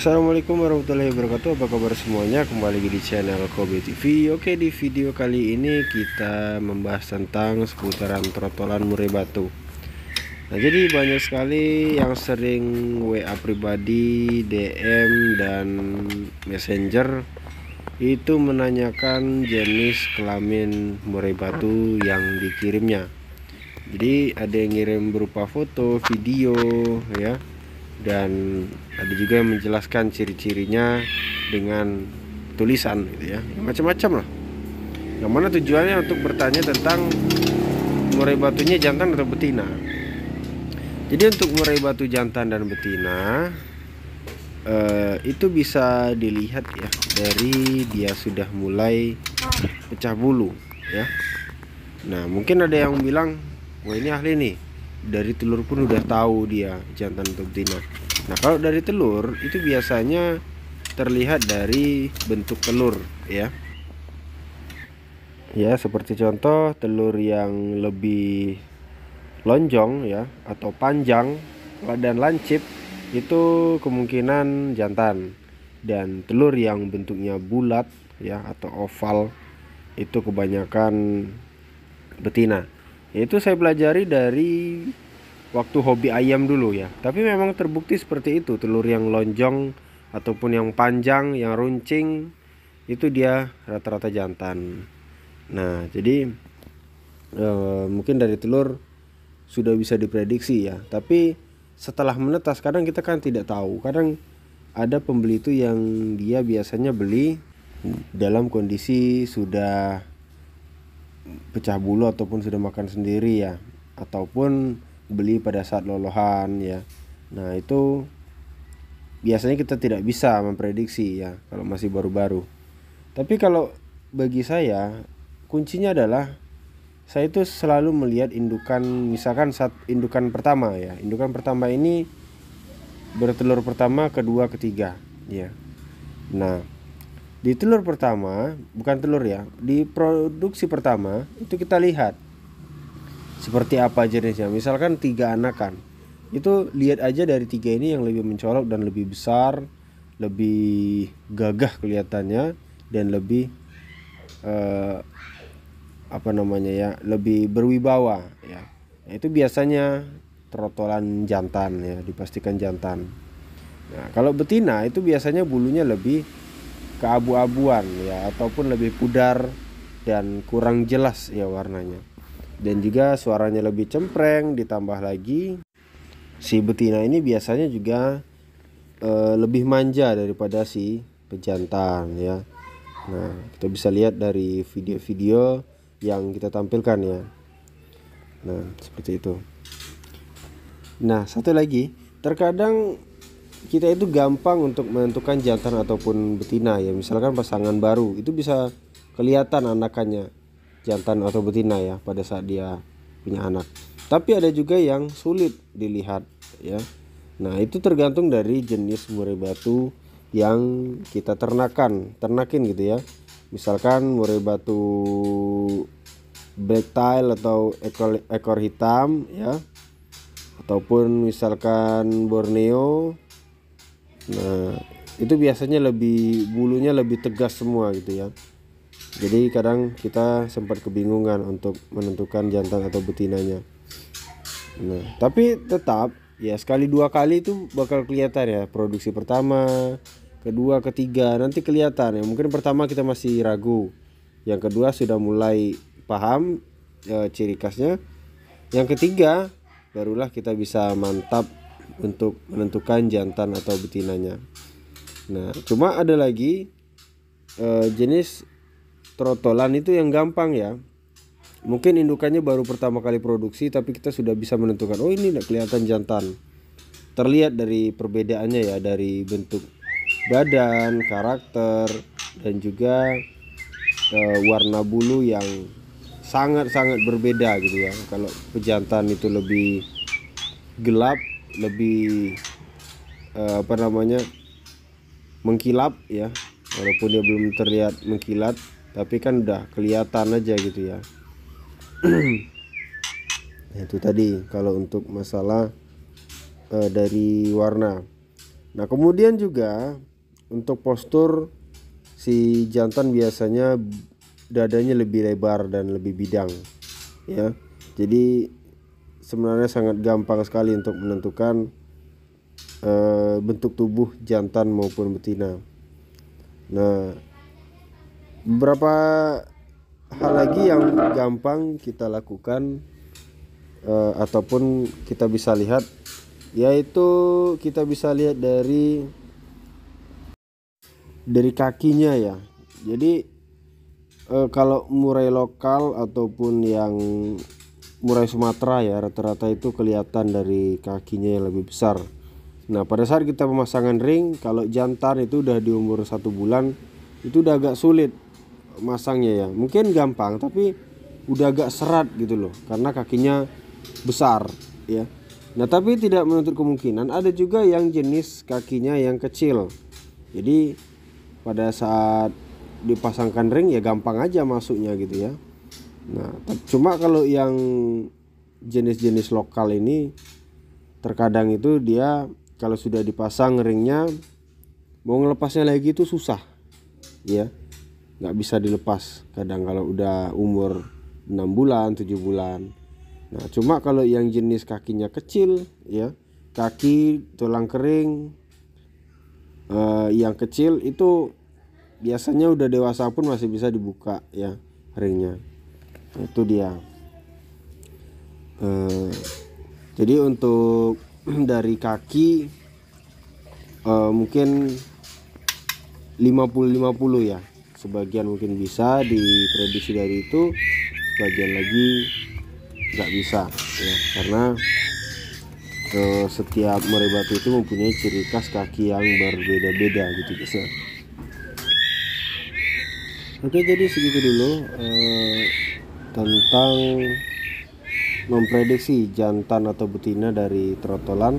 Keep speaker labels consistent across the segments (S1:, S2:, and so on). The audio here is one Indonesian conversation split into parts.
S1: Assalamualaikum warahmatullahi wabarakatuh. Apa kabar semuanya? Kembali lagi di channel Kobe TV. Oke, di video kali ini kita membahas tentang seputaran trotolan murai batu. Nah, jadi banyak sekali yang sering WA pribadi, DM dan Messenger itu menanyakan jenis kelamin murai batu yang dikirimnya. Jadi ada yang ngirim berupa foto, video, ya, dan ada juga yang menjelaskan ciri-cirinya dengan tulisan gitu ya, macam-macam lah. Yang mana tujuannya untuk bertanya tentang murai batunya jantan atau betina. Jadi untuk murai batu jantan dan betina itu bisa dilihat ya dari dia sudah mulai pecah bulu ya. Nah, mungkin ada yang bilang, wah ini ahli nih, dari telur pun udah tahu dia jantan atau betina. Nah, kalau dari telur itu biasanya terlihat dari bentuk telur ya. Ya, seperti contoh telur yang lebih lonjong ya atau panjang dan lancip itu kemungkinan jantan, dan telur yang bentuknya bulat ya atau oval itu kebanyakan betina. Itu saya pelajari dari waktu hobi ayam dulu ya. Tapi memang terbukti seperti itu, telur yang lonjong ataupun yang panjang, yang runcing itu dia rata-rata jantan. Nah, jadi mungkin dari telur sudah bisa diprediksi ya. Tapi setelah menetas kadang kita kan tidak tahu. Kadang ada pembeli itu yang dia biasanya beli dalam kondisi sudah pecah bulu ataupun sudah makan sendiri ya, ataupun beli pada saat lolohan ya. Nah, itu biasanya kita tidak bisa memprediksi ya kalau masih baru-baru. Tapi kalau bagi saya kuncinya adalah saya itu selalu melihat indukan, misalkan saat indukan pertama ya. Indukan pertama ini bertelur pertama, kedua, ketiga ya. Nah, di telur pertama, bukan telur ya, di produksi pertama itu kita lihat seperti apa jenisnya. Misalkan 3 anakan, itu lihat aja dari 3 ini yang lebih mencolok dan lebih besar, lebih gagah kelihatannya, dan lebih lebih berwibawa ya. Nah, itu biasanya trotolan jantan ya, dipastikan jantan. Nah, kalau betina itu biasanya bulunya lebih keabu-abuan ya, ataupun lebih pudar dan kurang jelas ya warnanya. Dan juga suaranya lebih cempreng, ditambah lagi si betina ini biasanya juga lebih manja daripada si pejantan ya. Nah, kita bisa lihat dari video-video yang kita tampilkan ya. Nah, seperti itu. Nah, satu lagi, terkadang kita itu gampang untuk menentukan jantan ataupun betina ya. Misalkan pasangan baru itu bisa kelihatan anakannya jantan atau betina ya pada saat dia punya anak. Tapi ada juga yang sulit dilihat ya. Nah, itu tergantung dari jenis murai batu yang kita ternakin gitu ya. Misalkan murai batu black tail atau ekor hitam ya, ataupun misalkan Borneo. Nah, itu biasanya bulunya lebih tegas semua gitu ya. Jadi kadang kita sempat kebingungan untuk menentukan jantan atau betinanya. Nah, tapi tetap ya sekali 2 kali itu bakal kelihatan ya, produksi pertama, kedua, ketiga nanti kelihatan ya. Mungkin pertama kita masih ragu, yang kedua sudah mulai paham ciri khasnya, yang ketiga barulah kita bisa mantap untuk menentukan jantan atau betinanya. Nah, cuma ada lagi jenis trotolan itu yang gampang ya. Mungkin indukannya baru pertama kali produksi, tapi kita sudah bisa menentukan, oh ini tidak kelihatan jantan. Terlihat dari perbedaannya ya, dari bentuk badan, karakter, dan juga warna bulu yang sangat-sangat berbeda gitu ya. Kalau pejantan itu lebih gelap, lebih mengkilap ya, walaupun dia belum terlihat mengkilat, tapi kan udah kelihatan aja gitu ya. Nah, itu tadi kalau untuk masalah dari warna. Nah, kemudian juga untuk postur si jantan biasanya dadanya lebih lebar dan lebih bidang ya. Jadi sebenarnya sangat gampang sekali untuk menentukan bentuk tubuh jantan maupun betina. Nah, beberapa hal lagi yang gampang kita lakukan ataupun kita bisa lihat, yaitu kita bisa lihat dari kakinya ya. Jadi kalau murai lokal ataupun yang murai Sumatera ya, rata-rata itu kelihatan dari kakinya yang lebih besar. Nah, pada saat kita pemasangan ring, kalau jantan itu udah di umur 1 bulan, itu udah agak sulit masangnya ya. Mungkin gampang, tapi udah agak serat gitu loh, karena kakinya besar ya. Nah, tapi tidak menutup kemungkinan ada juga yang jenis kakinya yang kecil. Jadi pada saat dipasangkan ring ya gampang aja masuknya gitu ya. Nah, cuma kalau yang jenis-jenis lokal ini terkadang itu dia kalau sudah dipasang ringnya, mau ngelepasnya lagi itu susah ya, nggak bisa dilepas kadang kalau udah umur 6 bulan 7 bulan. Nah, cuma kalau yang jenis kakinya kecil ya, kaki tulang kering yang kecil itu biasanya udah dewasa pun masih bisa dibuka ya ringnya. Itu dia. Jadi untuk dari kaki mungkin 50-50 ya. Sebagian mungkin bisa diprediksi dari itu, sebagian lagi nggak bisa ya, karena setiap murai batu itu mempunyai ciri khas kaki yang berbeda-beda gitu guys ya. Oke, jadi segitu dulu tentang memprediksi jantan atau betina dari trotolan.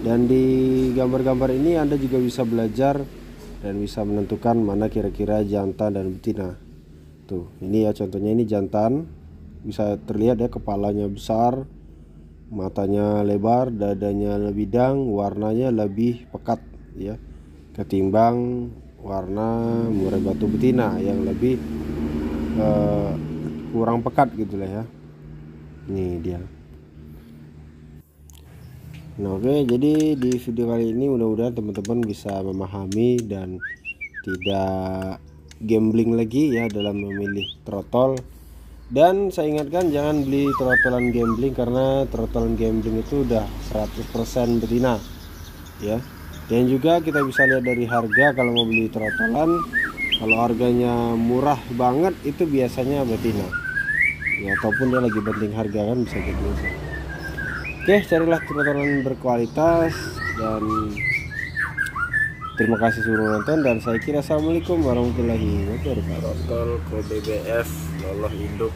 S1: Dan di gambar-gambar ini Anda juga bisa belajar dan bisa menentukan mana kira-kira jantan dan betina. Tuh, ini ya contohnya, ini jantan, bisa terlihat ya kepalanya besar, matanya lebar, dadanya lebih bidang, warnanya lebih pekat ya, ketimbang warna murai batu betina yang lebih kurang pekat gitulah ya. Ini dia. Nah, oke, jadi di video kali ini mudah-mudahan teman-teman bisa memahami dan tidak gambling lagi ya dalam memilih trotol. Dan saya ingatkan jangan beli trotolan gambling, karena trotolan gambling itu udah 100% betina ya. Dan juga kita bisa lihat dari harga, kalau mau beli trotolan, kalau harganya murah banget itu biasanya betina ya, ataupun dia lagi penting harga kan, bisa gitu. Oke, carilah trotolan berkualitas, dan terima kasih sudah nonton, dan saya kira assalamualaikum warahmatullahi wabarakatuh.
S2: Trotol Pro BBF loloh induk